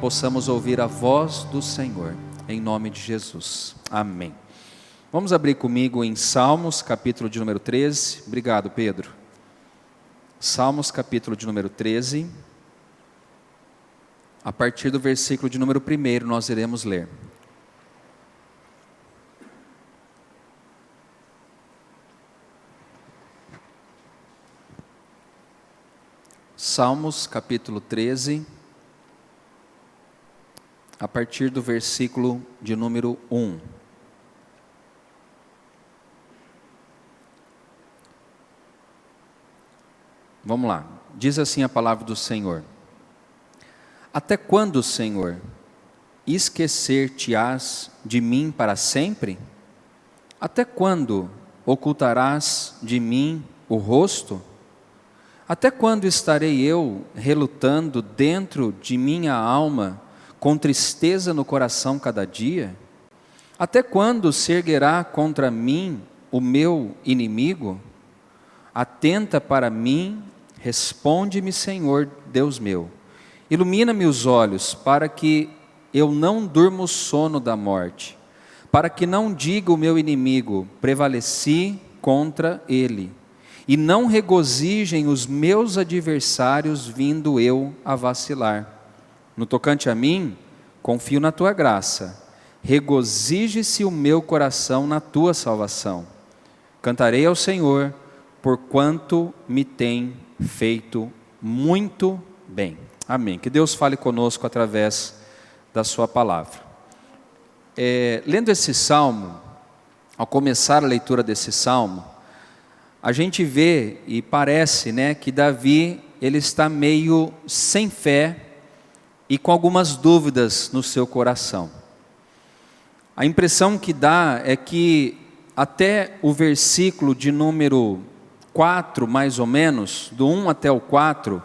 possamos ouvir a voz do Senhor, em nome de Jesus. Amém. Vamos abrir comigo em Salmos, capítulo de número 13. Obrigado, Pedro. Salmos, capítulo de número 13. A partir do versículo de número 1 nós iremos ler. Salmos, capítulo 13, a partir do versículo de número 1. Vamos lá, diz assim a palavra do Senhor: Até quando, Senhor, esquecer-te-ás de mim para sempre? Até quando ocultarás de mim o rosto? Até quando estarei eu relutando dentro de minha alma, com tristeza no coração cada dia? Até quando se erguerá contra mim o meu inimigo? Atenta para mim, responde-me, Senhor Deus meu. Ilumina-me os olhos, para que eu não durma o sono da morte, para que não diga o meu inimigo, prevaleci contra ele, e não regozijem os meus adversários, vindo eu a vacilar. No tocante a mim, confio na tua graça, regozije-se o meu coração na tua salvação. Cantarei ao Senhor, porquanto me tem feito muito bem. Amém. Que Deus fale conosco através da sua palavra. Lendo esse salmo, ao começar a leitura desse salmo, a gente vê e parece, que Davi ele está meio sem fé e com algumas dúvidas no seu coração. A impressão que dá é que até o versículo de número 4, mais ou menos, do 1 até o 4,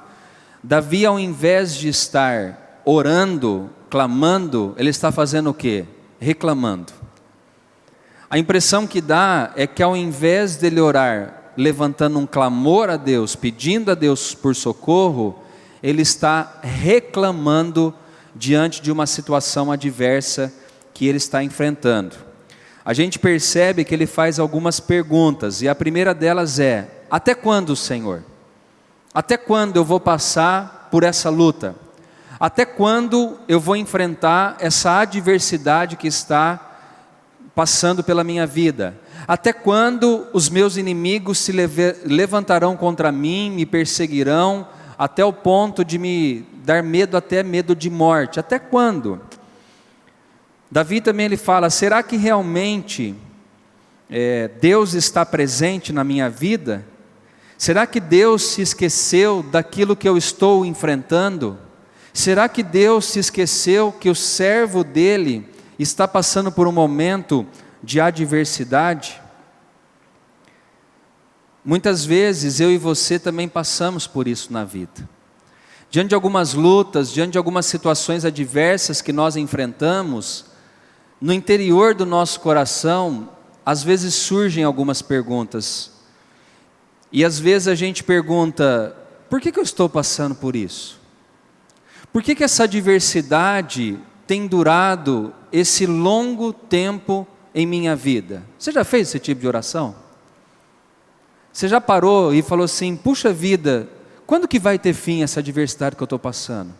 Davi, ao invés de estar orando, clamando, ele está fazendo o quê? Reclamando. A impressão que dá é que ao invés dele orar, levantando um clamor a Deus, pedindo a Deus por socorro, ele está reclamando diante de uma situação adversa que ele está enfrentando. A gente percebe que ele faz algumas perguntas, e a primeira delas é: até quando, Senhor? Até quando eu vou passar por essa luta? Até quando eu vou enfrentar essa adversidade que está passando pela minha vida? Até quando os meus inimigos se levantarão contra mim, me perseguirão, até o ponto de me dar medo, até medo de morte? Até quando? Davi também ele fala: será que realmente Deus está presente na minha vida? Será que Deus se esqueceu daquilo que eu estou enfrentando? Será que Deus se esqueceu que o servo dele está passando por um momento de adversidade? Muitas vezes eu e você também passamos por isso na vida. Diante de algumas lutas, diante de algumas situações adversas que nós enfrentamos, no interior do nosso coração, às vezes surgem algumas perguntas. E às vezes a gente pergunta: por que eu estou passando por isso? Por que essa adversidade tem durado esse longo tempo em minha vida? Você já fez esse tipo de oração? Você já parou e falou assim: puxa vida, quando que vai ter fim essa adversidade que eu estou passando?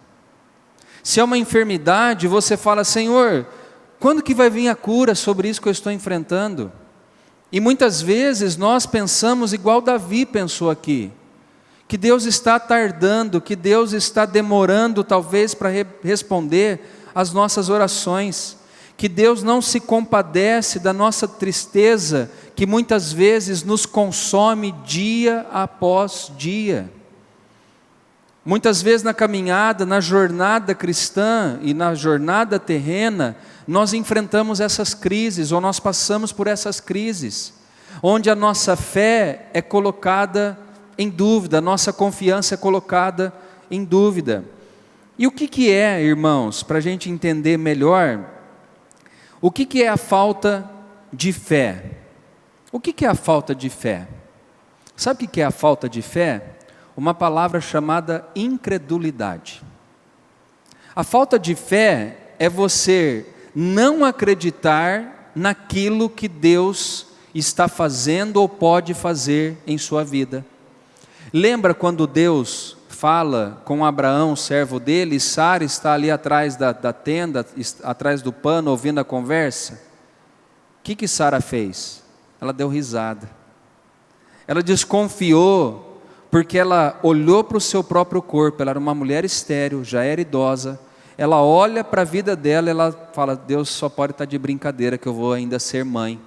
Se é uma enfermidade, você fala: Senhor, quando que vai vir a cura sobre isso que eu estou enfrentando? E muitas vezes nós pensamos igual Davi pensou aqui, que Deus está tardando, que Deus está demorando talvez para responder às nossas orações, que Deus não se compadece da nossa tristeza, que muitas vezes nos consome dia após dia. Muitas vezes na caminhada, na jornada cristã e na jornada terrena, nós enfrentamos essas crises, ou nós passamos por essas crises, onde a nossa fé é colocada em dúvida, a nossa confiança é colocada em dúvida. E o que é, irmãos, para a gente entender melhor, o que é a falta de fé? O que é a falta de fé? Sabe o que é a falta de fé? Uma palavra chamada incredulidade. A falta de fé é você não acreditar naquilo que Deus está fazendo ou pode fazer em sua vida. Lembra quando Deus fala com Abraão, servo dele, e Sara está ali atrás da tenda, atrás do pano, ouvindo a conversa? O que Sara fez? Ela deu risada. Ela desconfiou, porque ela olhou para o seu próprio corpo. Ela era uma mulher estéril, já era idosa. Ela olha para a vida dela e ela fala: Deus só pode estar de brincadeira que eu vou ainda ser mãe.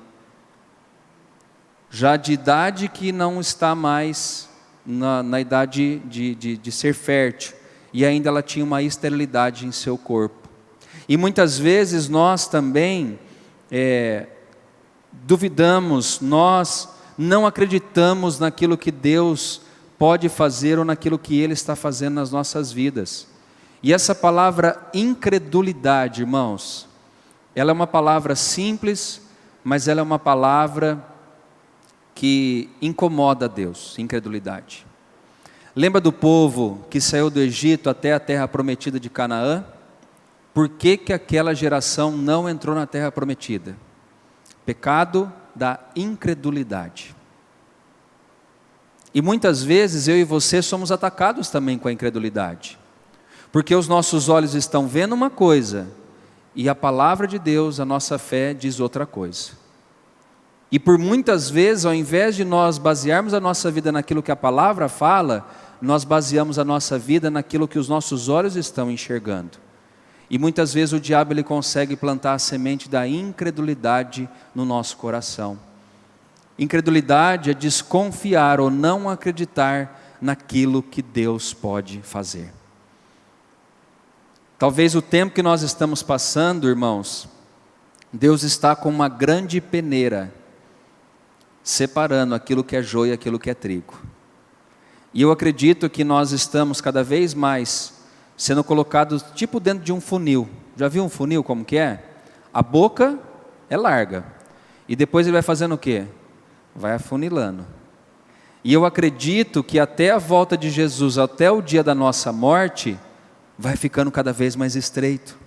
Já de idade que não está mais na idade de ser fértil. E ainda ela tinha uma esterilidade em seu corpo. E muitas vezes nós também duvidamos, nós não acreditamos naquilo que Deus pode fazer ou naquilo que Ele está fazendo nas nossas vidas. E essa palavra incredulidade, irmãos, ela é uma palavra simples, mas ela é uma palavra que incomoda a Deus, incredulidade. Lembra do povo que saiu do Egito até a terra prometida de Canaã? Por que aquela geração não entrou na terra prometida? Pecado da incredulidade. E muitas vezes eu e você somos atacados também com a incredulidade. Porque os nossos olhos estão vendo uma coisa, e a palavra de Deus, a nossa fé, diz outra coisa. E por muitas vezes, ao invés de nós basearmos a nossa vida naquilo que a palavra fala, nós baseamos a nossa vida naquilo que os nossos olhos estão enxergando. E muitas vezes o diabo ele consegue plantar a semente da incredulidade no nosso coração. Incredulidade é desconfiar ou não acreditar naquilo que Deus pode fazer. Talvez o tempo que nós estamos passando, irmãos, Deus está com uma grande peneira, separando aquilo que é joio e aquilo que é trigo. E eu acredito que nós estamos cada vez mais sendo colocados tipo dentro de um funil. Já viu um funil como que é? A boca é larga. E depois ele vai fazendo o quê? Vai afunilando. E eu acredito que até a volta de Jesus, até o dia da nossa morte, vai ficando cada vez mais estreito.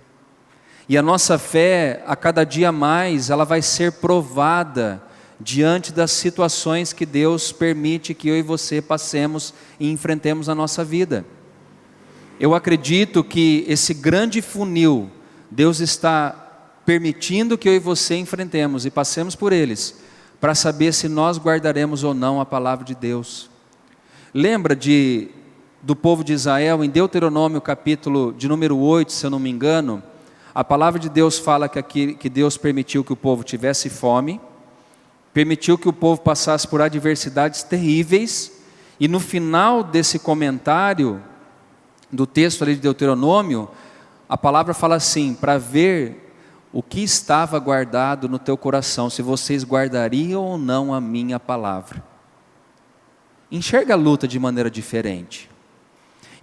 E a nossa fé, a cada dia mais, ela vai ser provada diante das situações que Deus permite que eu e você passemos e enfrentemos na nossa vida. Eu acredito que esse grande funil, Deus está permitindo que eu e você enfrentemos e passemos por eles, para saber se nós guardaremos ou não a palavra de Deus. Lembra do povo de Israel, em Deuteronômio capítulo de número 8, se eu não me engano, a palavra de Deus fala que Deus permitiu que o povo tivesse fome, permitiu que o povo passasse por adversidades terríveis, e no final desse comentário, do texto ali de Deuteronômio, a palavra fala assim: para ver o que estava guardado no teu coração, se vocês guardariam ou não a minha palavra. Enxerga a luta de maneira diferente.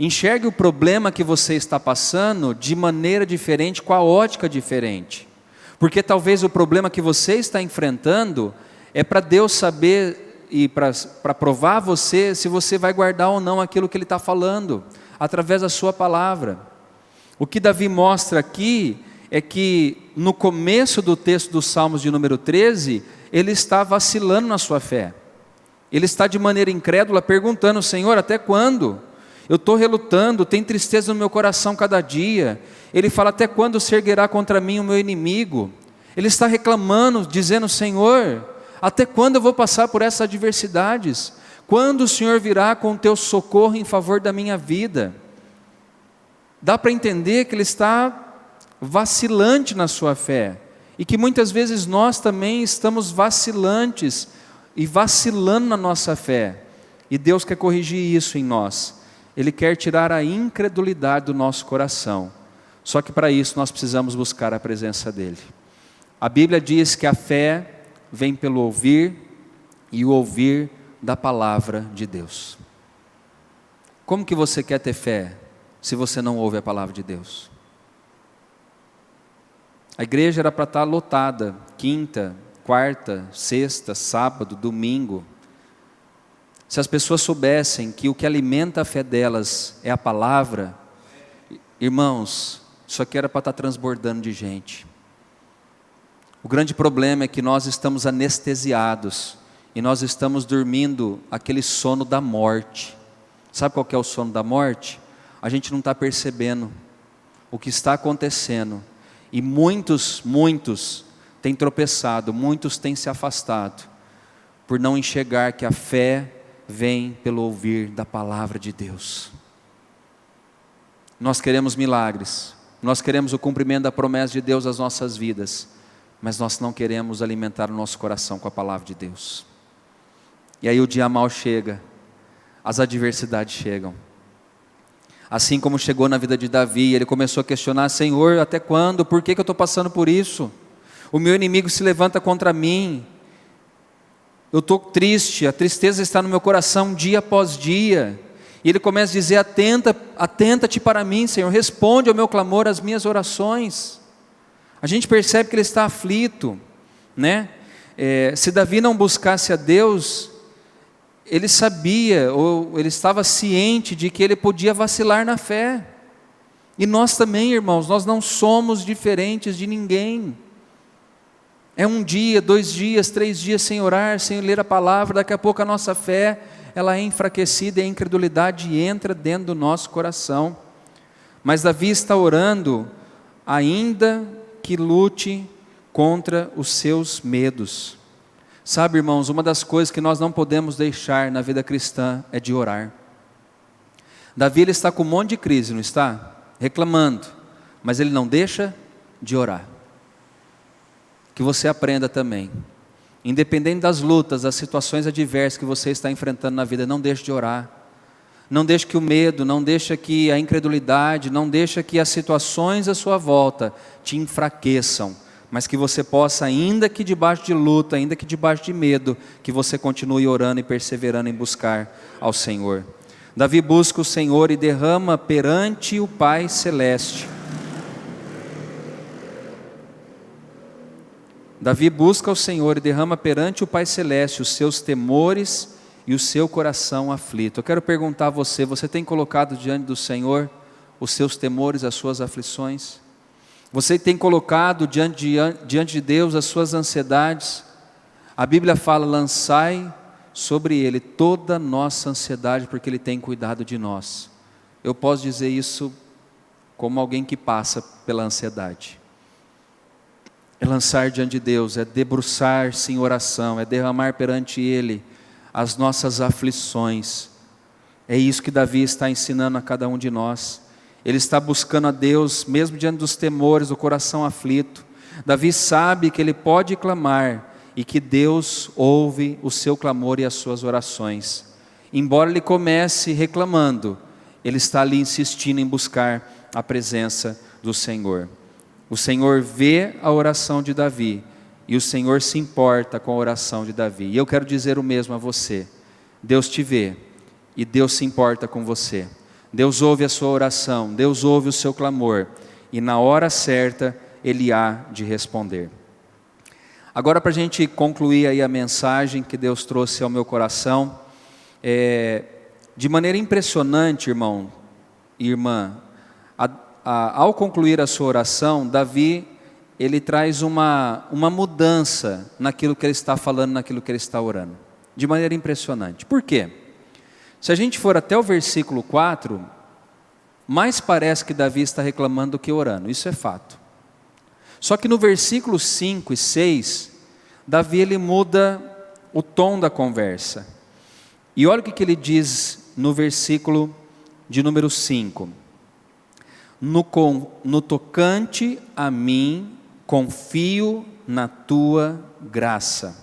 Enxergue o problema que você está passando de maneira diferente, com a ótica diferente. Porque talvez o problema que você está enfrentando é para Deus saber e para provar a você se você vai guardar ou não aquilo que Ele está falando, através da sua palavra. O que Davi mostra aqui é que no começo do texto dos Salmos de número 13, ele está vacilando na sua fé. Ele está de maneira incrédula perguntando: Senhor, até quando? Eu estou relutando, tem tristeza no meu coração cada dia. Ele fala: até quando se erguerá contra mim o meu inimigo? Ele está reclamando, dizendo: Senhor, até quando eu vou passar por essas adversidades? Quando o Senhor virá com o teu socorro em favor da minha vida? Dá para entender que ele está vacilante na sua fé, e que muitas vezes nós também estamos vacilantes e vacilando na nossa fé, e Deus quer corrigir isso em nós. Ele quer tirar a incredulidade do nosso coração, só que para isso nós precisamos buscar a presença dEle. A Bíblia diz que a fé vem pelo ouvir, e o ouvir da palavra de Deus. Como que você quer ter fé se você não ouve a palavra de Deus? A igreja era para estar lotada, quinta, quarta, sexta, sábado, domingo. Se as pessoas soubessem que o que alimenta a fé delas é a palavra, irmãos, Isso aqui era para estar transbordando de gente. O grande problema é que nós estamos anestesiados e nós estamos dormindo aquele sono da morte. Sabe qual que é o sono da morte? A gente não está percebendo o que está acontecendo. E muitos têm tropeçado, muitos têm se afastado, por não enxergar que a fé vem pelo ouvir da palavra de Deus. Nós queremos milagres, nós queremos o cumprimento da promessa de Deus às nossas vidas, mas nós não queremos alimentar o nosso coração com a palavra de Deus. E aí o dia mal chega, as adversidades chegam. Assim como chegou na vida de Davi, ele começou a questionar: Senhor, até quando? Por que eu estou passando por isso? O meu inimigo se levanta contra mim, eu estou triste, a tristeza está no meu coração dia após dia. E ele começa a dizer: atenta-te para mim, Senhor, responde ao meu clamor, às minhas orações. A gente percebe que ele está aflito, né? Se Davi não buscasse a Deus, ele sabia, ou ele estava ciente de que ele podia vacilar na fé. E nós também, irmãos, nós não somos diferentes de ninguém. É um dia, 2 dias, 3 dias sem orar, sem ler a palavra, daqui a pouco a nossa fé, ela é enfraquecida e a incredulidade entra dentro do nosso coração. Mas Davi está orando, ainda que lute contra os seus medos. Sabe, irmãos, uma das coisas que nós não podemos deixar na vida cristã é de orar. Davi, ele está com um monte de crise, não está? Reclamando, mas ele não deixa de orar. Que você aprenda também, independente das lutas, das situações adversas que você está enfrentando na vida, não deixe de orar. Não deixe que o medo, não deixe que a incredulidade, não deixe que as situações à sua volta te enfraqueçam, mas que você possa, ainda que debaixo de luta, ainda que debaixo de medo, que você continue orando e perseverando em buscar ao Senhor. Davi busca o Senhor e derrama perante o Pai Celeste. Davi busca o Senhor e derrama perante o Pai Celeste os seus temores e o seu coração aflito. Eu quero perguntar a você, você tem colocado diante do Senhor os seus temores, as suas aflições? Você tem colocado diante de Deus as suas ansiedades? A Bíblia fala: lançai sobre Ele toda a nossa ansiedade, porque Ele tem cuidado de nós. Eu posso dizer isso como alguém que passa pela ansiedade. É lançar diante de Deus, é debruçar-se em oração, é derramar perante Ele as nossas aflições. É isso que Davi está ensinando a cada um de nós. Ele está buscando a Deus, mesmo diante dos temores, do coração aflito. Davi sabe que ele pode clamar e que Deus ouve o seu clamor e as suas orações. Embora ele comece reclamando, ele está ali insistindo em buscar a presença do Senhor. O Senhor vê a oração de Davi e o Senhor se importa com a oração de Davi. E eu quero dizer o mesmo a você: Deus te vê e Deus se importa com você. Deus ouve a sua oração, Deus ouve o seu clamor, e na hora certa Ele há de responder. Agora, para a gente concluir aí a mensagem que Deus trouxe ao meu coração, de maneira impressionante, irmão e irmã, ao concluir a sua oração, Davi, ele traz uma mudança naquilo que ele está falando, naquilo que ele está orando, de maneira impressionante. Por quê? Se a gente for até o versículo 4, mais parece que Davi está reclamando do que orando, isso é fato. Só que no versículo 5 e 6, Davi, ele muda o tom da conversa. E olha o que ele diz no versículo de número 5. No tocante a mim, confio na tua graça.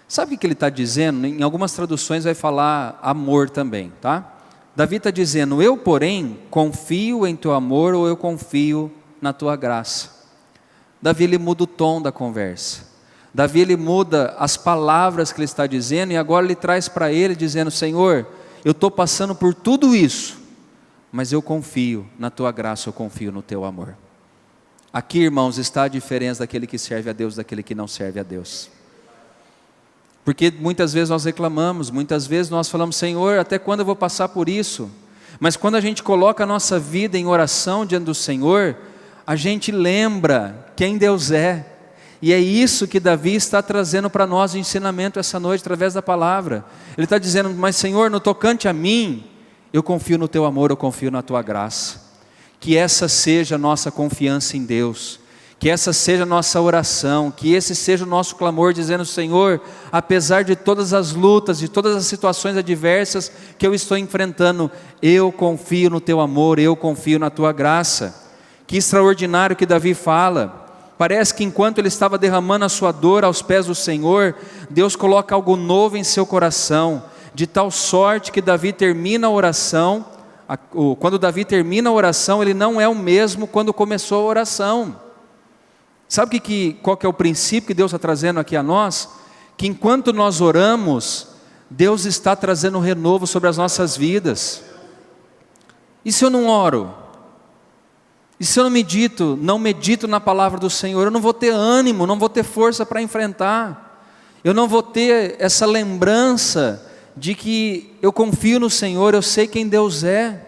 Sabe o que ele está dizendo? Em algumas traduções vai falar amor também, tá? Davi está dizendo: eu, porém, confio em teu amor, ou eu confio na tua graça. Davi, ele muda o tom da conversa. Davi, ele muda as palavras que ele está dizendo, e agora ele traz para ele dizendo: Senhor, eu estou passando por tudo isso, mas eu confio na tua graça, eu confio no teu amor. Aqui, irmãos, está a diferença daquele que serve a Deus, daquele que não serve a Deus. Porque muitas vezes nós reclamamos, muitas vezes nós falamos: Senhor, até quando eu vou passar por isso? Mas quando a gente coloca a nossa vida em oração diante do Senhor, a gente lembra quem Deus é. E é isso que Davi está trazendo para nós de ensinamento essa noite, através da palavra. Ele está dizendo: mas Senhor, no tocante a mim, eu confio no Teu amor, eu confio na Tua graça. Que essa seja a nossa confiança em Deus, que essa seja a nossa oração, que esse seja o nosso clamor, dizendo: Senhor, apesar de todas as lutas, de todas as situações adversas que eu estou enfrentando, eu confio no Teu amor, eu confio na Tua graça. Que extraordinário que Davi fala. Parece que enquanto ele estava derramando a sua dor aos pés do Senhor, Deus coloca algo novo em seu coração, de tal sorte que Davi termina a oração. Quando Davi termina a oração, ele não é o mesmo quando começou a oração. Sabe qual que é o princípio que Deus está trazendo aqui a nós? Que enquanto nós oramos, Deus está trazendo um renovo sobre as nossas vidas. E se eu não oro? E se eu não medito na palavra do Senhor, eu não vou ter ânimo, não vou ter força para enfrentar. Eu não vou ter essa lembrança de que eu confio no Senhor, eu sei quem Deus é.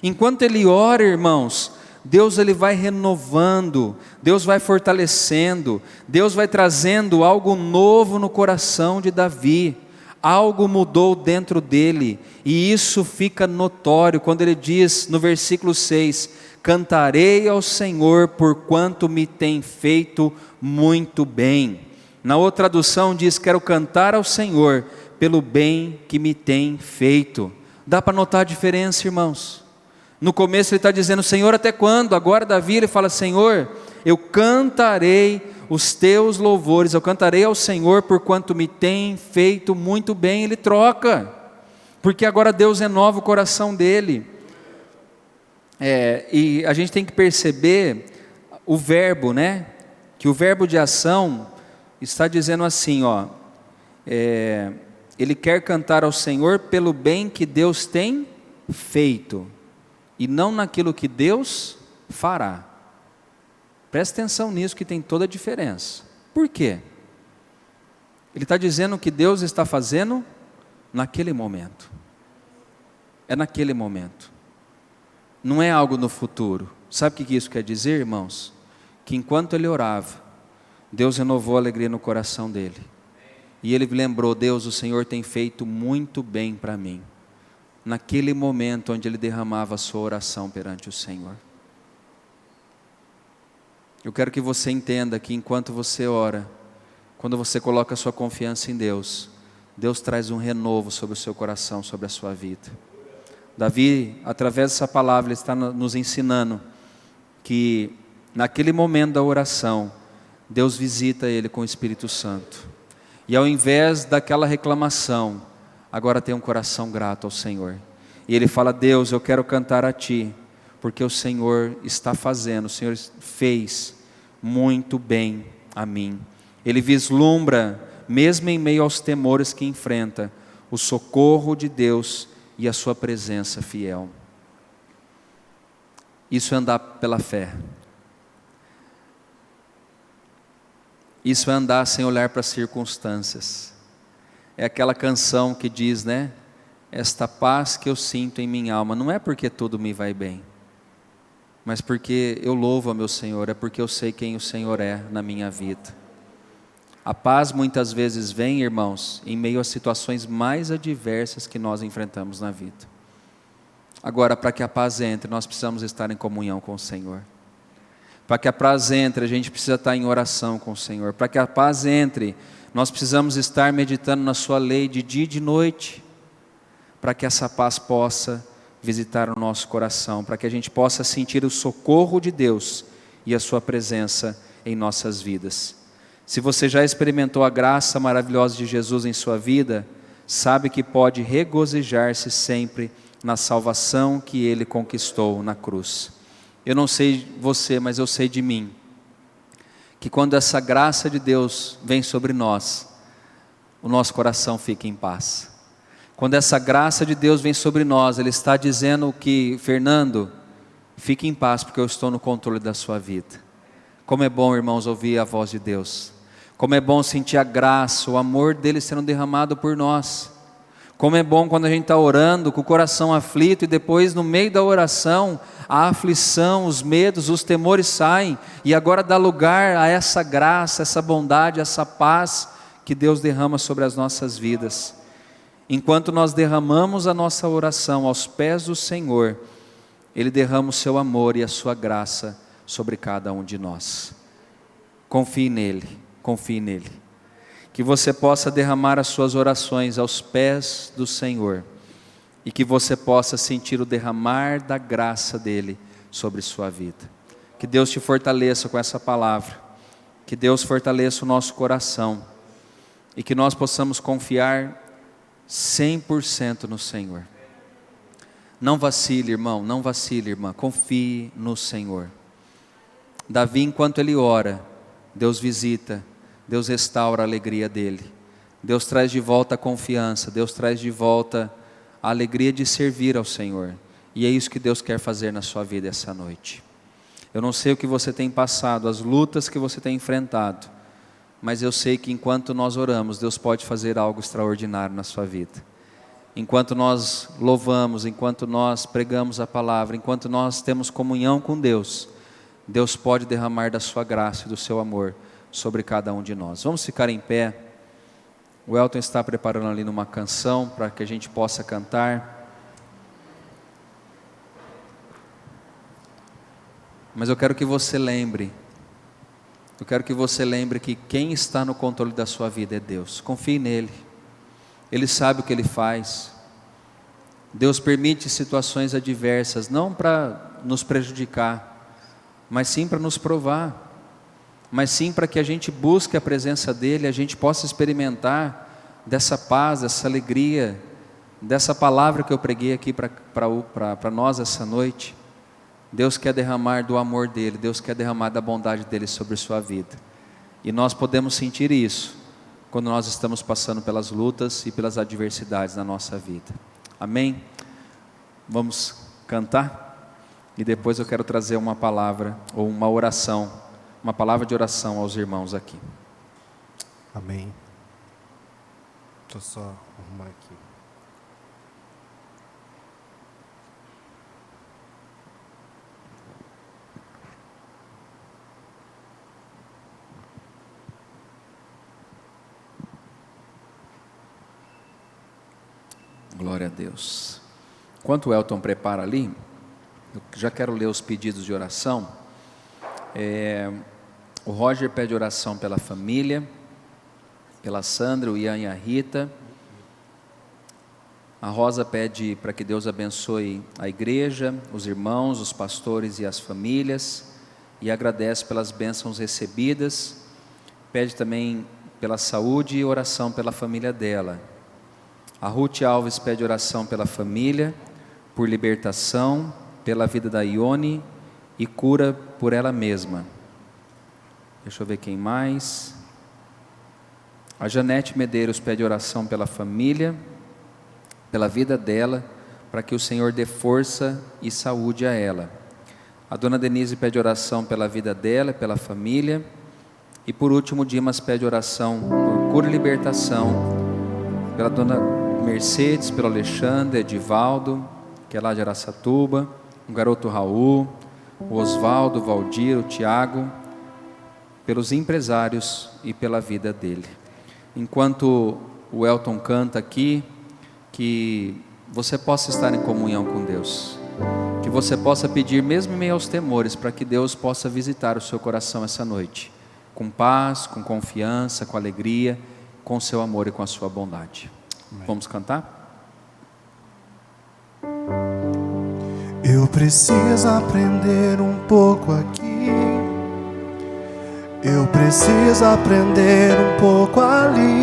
Enquanto ele ora, irmãos, Deus ele vai renovando, Deus vai fortalecendo, Deus vai trazendo algo novo no coração de Davi. Algo mudou dentro dele, e isso fica notório quando ele diz no versículo 6: cantarei ao Senhor porquanto me tem feito muito bem. Na outra tradução diz: quero cantar ao Senhor pelo bem que me tem feito. Dá para notar a diferença, irmãos? No começo ele está dizendo: Senhor, até quando? Agora Davi ele fala: Senhor, eu cantarei os teus louvores, eu cantarei ao Senhor porquanto me tem feito muito bem. Ele troca, porque agora Deus renova o coração dele. E a gente tem que perceber o verbo, né? Que o verbo de ação está dizendo assim, ele quer cantar ao Senhor pelo bem que Deus tem feito, e não naquilo que Deus fará. Presta atenção nisso, que tem toda a diferença. Por quê? Ele está dizendo o que Deus está fazendo naquele momento. É naquele momento. Não é algo no futuro. Sabe o que isso quer dizer, irmãos? Que enquanto ele orava, Deus renovou a alegria no coração dele. E ele lembrou: Deus, o Senhor tem feito muito bem para mim. Naquele momento onde ele derramava a sua oração perante o Senhor. Eu quero que você entenda que enquanto você ora, quando você coloca a sua confiança em Deus, Deus traz um renovo sobre o seu coração, sobre a sua vida. Davi, através dessa palavra, ele está nos ensinando que naquele momento da oração, Deus visita ele com o Espírito Santo. E ao invés daquela reclamação, agora tem um coração grato ao Senhor. E ele fala: Deus, eu quero cantar a Ti, porque o Senhor está fazendo, o Senhor fez muito bem a mim. Ele vislumbra, mesmo em meio aos temores que enfrenta, o socorro de Deus e a sua presença fiel. Isso é andar pela fé. Isso é andar sem olhar para as circunstâncias. É aquela canção que diz, né? Esta paz que eu sinto em minha alma, não é porque tudo me vai bem, mas porque eu louvo a meu Senhor, é porque eu sei quem o Senhor é na minha vida. A paz muitas vezes vem, irmãos, em meio às situações mais adversas que nós enfrentamos na vida. Agora, para que a paz entre, nós precisamos estar em comunhão com o Senhor. Para que a paz entre, a gente precisa estar em oração com o Senhor. Para que a paz entre, nós precisamos estar meditando na sua lei de dia e de noite. Para que essa paz possa visitar o nosso coração, para que a gente possa sentir o socorro de Deus e a sua presença em nossas vidas. Se você já experimentou a graça maravilhosa de Jesus em sua vida, sabe que pode regozijar-se sempre na salvação que Ele conquistou na cruz. Eu não sei você, mas eu sei de mim, que quando essa graça de Deus vem sobre nós, o nosso coração fica em paz. Quando essa graça de Deus vem sobre nós, Ele está dizendo que: Fernando, fique em paz, porque eu estou no controle da sua vida. Como é bom, irmãos, ouvir a voz de Deus. Como é bom sentir a graça, o amor dEle sendo derramado por nós. Como é bom quando a gente está orando com o coração aflito e depois no meio da oração a aflição, os medos, os temores saem e agora dá lugar a essa graça, essa bondade, essa paz que Deus derrama sobre as nossas vidas. Enquanto nós derramamos a nossa oração aos pés do Senhor, Ele derrama o seu amor e a sua graça sobre cada um de nós. Confie nele, confie nele. Que você possa derramar as suas orações aos pés do Senhor e que você possa sentir o derramar da graça dele sobre sua vida. Que Deus te fortaleça com essa palavra, que Deus fortaleça o nosso coração e que nós possamos confiar 100% no Senhor. Não vacile, irmão, não vacile, irmã, confie no Senhor. Davi, enquanto ele ora, Deus visita, Deus restaura a alegria dele, Deus traz de volta a confiança, Deus traz de volta a alegria de servir ao Senhor, e é isso que Deus quer fazer na sua vida essa noite. Eu não sei o que você tem passado, as lutas que você tem enfrentado, mas eu sei que enquanto nós oramos, Deus pode fazer algo extraordinário na sua vida. Enquanto nós louvamos, enquanto nós pregamos a palavra, enquanto nós temos comunhão com Deus, Deus pode derramar da sua graça e do seu amor sobre cada um de nós. Vamos ficar em pé. O Elton está preparando ali numa canção para que a gente possa cantar. Mas eu quero que você lembre, que quem está no controle da sua vida é Deus. Confie nele. Ele sabe o que ele faz. Deus permite situações adversas, não para nos prejudicar, mas sim para nos provar. Mas sim para que a gente busque a presença dele, a gente possa experimentar dessa paz, dessa alegria, dessa palavra que eu preguei aqui para nós essa noite. Deus quer derramar do amor dele, Deus quer derramar da bondade dele sobre sua vida. E nós podemos sentir isso quando nós estamos passando pelas lutas e pelas adversidades na nossa vida. Amém? Vamos cantar? E depois eu quero trazer uma palavra ou uma oração, uma palavra de oração aos irmãos aqui. Amém. Deixa eu só arrumar aqui. Glória a Deus. Enquanto o Elton prepara ali, eu já quero ler os pedidos de oração. O Roger pede oração pela família, pela Sandra, o Ian e a Rita. A Rosa pede para que Deus abençoe a igreja, os irmãos, os pastores e as famílias, e agradece pelas bênçãos recebidas. Pede também pela saúde e oração pela família dela. A Ruth Alves pede oração pela família, por libertação, pela vida da Ione e cura por ela mesma. Deixa eu ver quem mais. A Janete Medeiros pede oração pela família, pela vida dela, para que o Senhor dê força e saúde a ela. A dona Denise pede oração pela vida dela, pela família. E por último, Dimas pede oração por cura e libertação, pela dona Mercedes, pelo Alexandre, Edivaldo, que é lá de Araçatuba, o garoto Raul, o Osvaldo, o Valdir, o Tiago, pelos empresários e pela vida dele. Enquanto o Elton canta aqui, que você possa estar em comunhão com Deus, que você possa pedir, mesmo em meio aos temores, para que Deus possa visitar o seu coração essa noite, com paz, com confiança, com alegria, com o seu amor e com a sua bondade. Amém. Vamos cantar? Eu preciso aprender um pouco aqui, eu preciso aprender um pouco ali,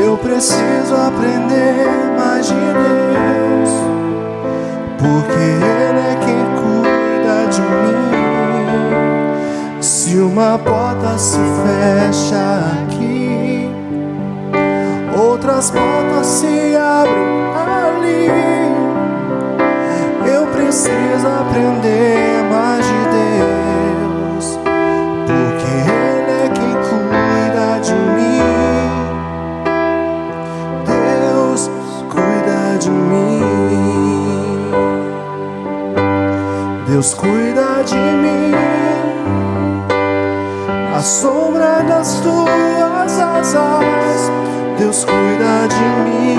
eu preciso aprender mais de Deus, porque Ele é quem cuida de mim. Se uma porta se fecha aqui, outras portas se abrem ali. Eu preciso aprender mais de Deus, porque Ele é quem cuida de mim. à sombra das tuas asas, Deus cuida de mim.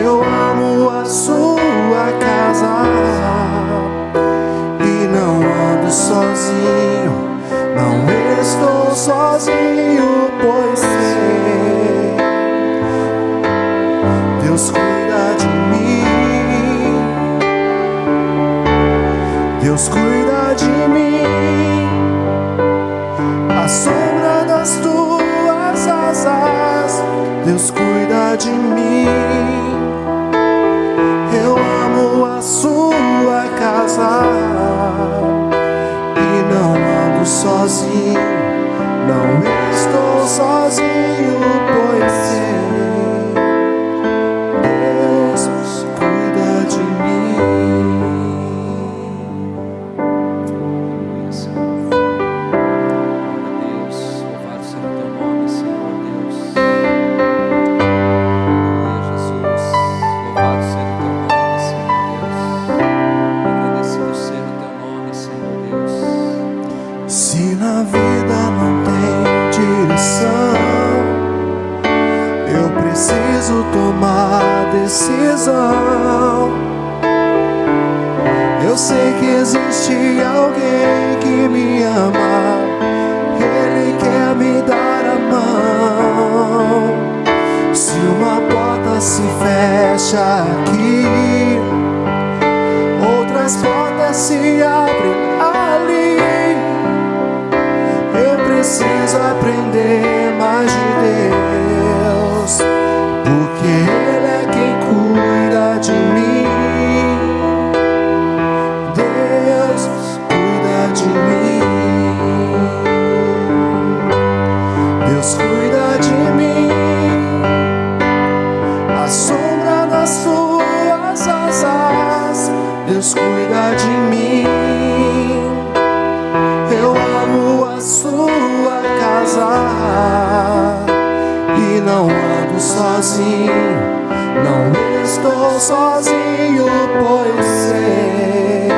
Eu amo a sua casa e não ando sozinho, não estou sozinho, pois sei, Deus cuida de mim, Deus cuida de mim, à sombra das tuas asas, Deus cuida de mim. Eu amo a sua casa e não ando sozinho, não estou sozinho, pois sei, Deus cuida de mim. Deus, louvado seja o teu nome, Senhor Deus. Jesus, louvado seja o teu nome, Senhor Deus. Agradecido seja o teu nome, Senhor Deus. Se na vida não tem direção, eu preciso tomar decisão. Eu sei que existe alguém que me ama, Ele quer me dar a mão. Se uma porta se fecha aqui, outras portas se abrem ali. Eu preciso aprender mais de Deus, porque Ele é quem cuida de mim. Deus cuida de mim, Deus cuida de mim, à sombra das tuas asas, Deus cuida de mim. Eu amo a sua casa e não ando sozinho, não estou sozinho, pois sei,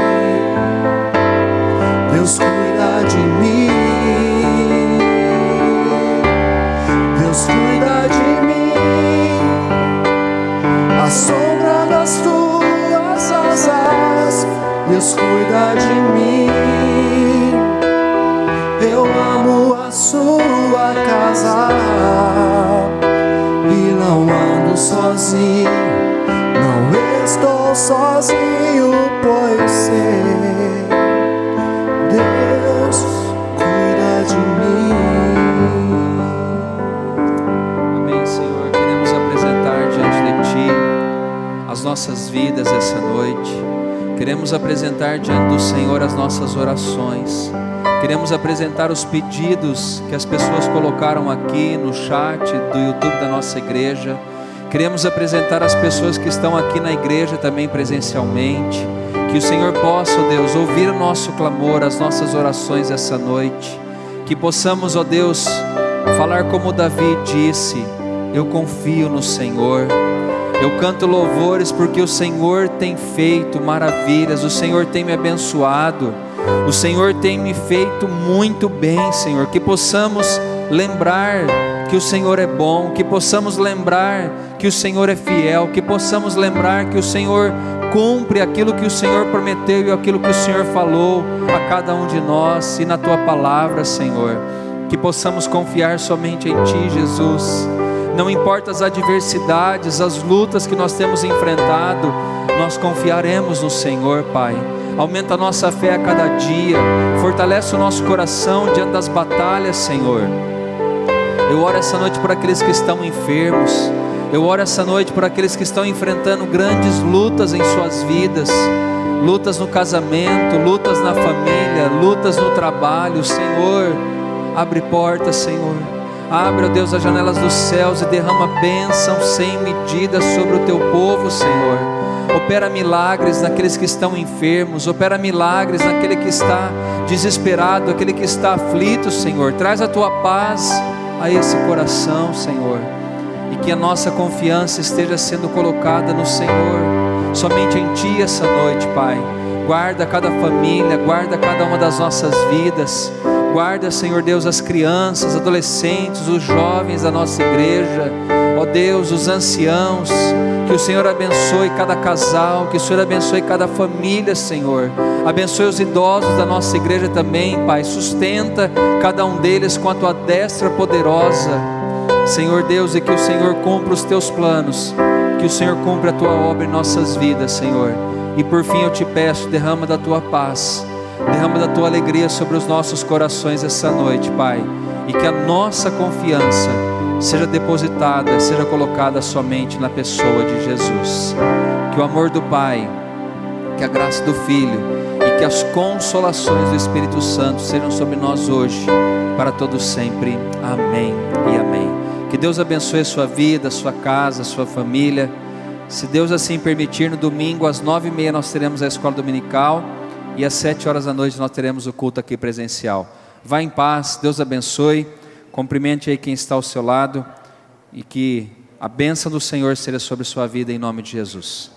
Deus cuida de mim, Deus cuida de mim, à sombra das tuas asas, Deus cuida de mim. Eu amo a sua casa e não ando sozinho, não estou sozinho, pois sei, Deus cuida de mim. Amém, Senhor. Queremos apresentar diante de Ti as nossas vidas essa noite. Queremos apresentar diante do Senhor as nossas orações. Queremos apresentar os pedidos que as pessoas colocaram aqui no chat do YouTube da nossa igreja. Queremos apresentar as pessoas que estão aqui na igreja também presencialmente. Que o Senhor possa, ó Deus, ouvir o nosso clamor, as nossas orações essa noite. Que possamos, ó Deus, falar como Davi disse: eu confio no Senhor. Eu canto louvores porque o Senhor tem feito maravilhas, o Senhor tem me abençoado. O Senhor tem me feito muito bem, Senhor. Que possamos lembrar que o Senhor é bom, que possamos lembrar que o Senhor é fiel, que possamos lembrar que o Senhor cumpre aquilo que o Senhor prometeu e aquilo que o Senhor falou a cada um de nós e na Tua palavra, Senhor. Que possamos confiar somente em Ti, Jesus. Não importa as adversidades, as lutas que nós temos enfrentado, nós confiaremos no Senhor, Pai. Aumenta a nossa fé a cada dia, fortalece o nosso coração diante das batalhas, Senhor. Eu oro essa noite por aqueles que estão enfermos. Eu oro essa noite por aqueles que estão enfrentando grandes lutas em suas vidas. Lutas no casamento, lutas na família, lutas no trabalho. Senhor, abre portas, Senhor. Abre, ó Deus, as janelas dos céus e derrama bênção sem medida sobre o Teu povo, Senhor. Opera milagres naqueles que estão enfermos, opera milagres naquele que está desesperado, aquele que está aflito, Senhor. Traz a Tua paz a esse coração, Senhor, e que a nossa confiança esteja sendo colocada no Senhor, somente em Ti essa noite, Pai. Guarda cada família, guarda cada uma das nossas vidas. Guarda, Senhor Deus, as crianças, adolescentes, os jovens da nossa igreja, ó Deus, os anciãos. Que o Senhor abençoe cada casal, que o Senhor abençoe cada família, Senhor. Abençoe os idosos da nossa igreja também, Pai. Sustenta cada um deles com a tua destra poderosa, Senhor Deus, e que o Senhor cumpra os teus planos, que o Senhor cumpra a tua obra em nossas vidas, Senhor. E por fim eu te peço, derrama da tua paz, derrama da tua alegria sobre os nossos corações essa noite, Pai. E que a nossa confiança seja depositada, seja colocada somente na pessoa de Jesus. Que o amor do Pai, que a graça do Filho e que as consolações do Espírito Santo sejam sobre nós hoje, para todos sempre. Amém e amém. Que Deus abençoe a sua vida, a sua casa, a sua família. Se Deus assim permitir, no domingo às 9h30 nós teremos a escola dominical e às 7h nós teremos o culto aqui presencial. Vá em paz, Deus abençoe. Cumprimente aí quem está ao seu lado e que a bênção do Senhor seja sobre sua vida em nome de Jesus.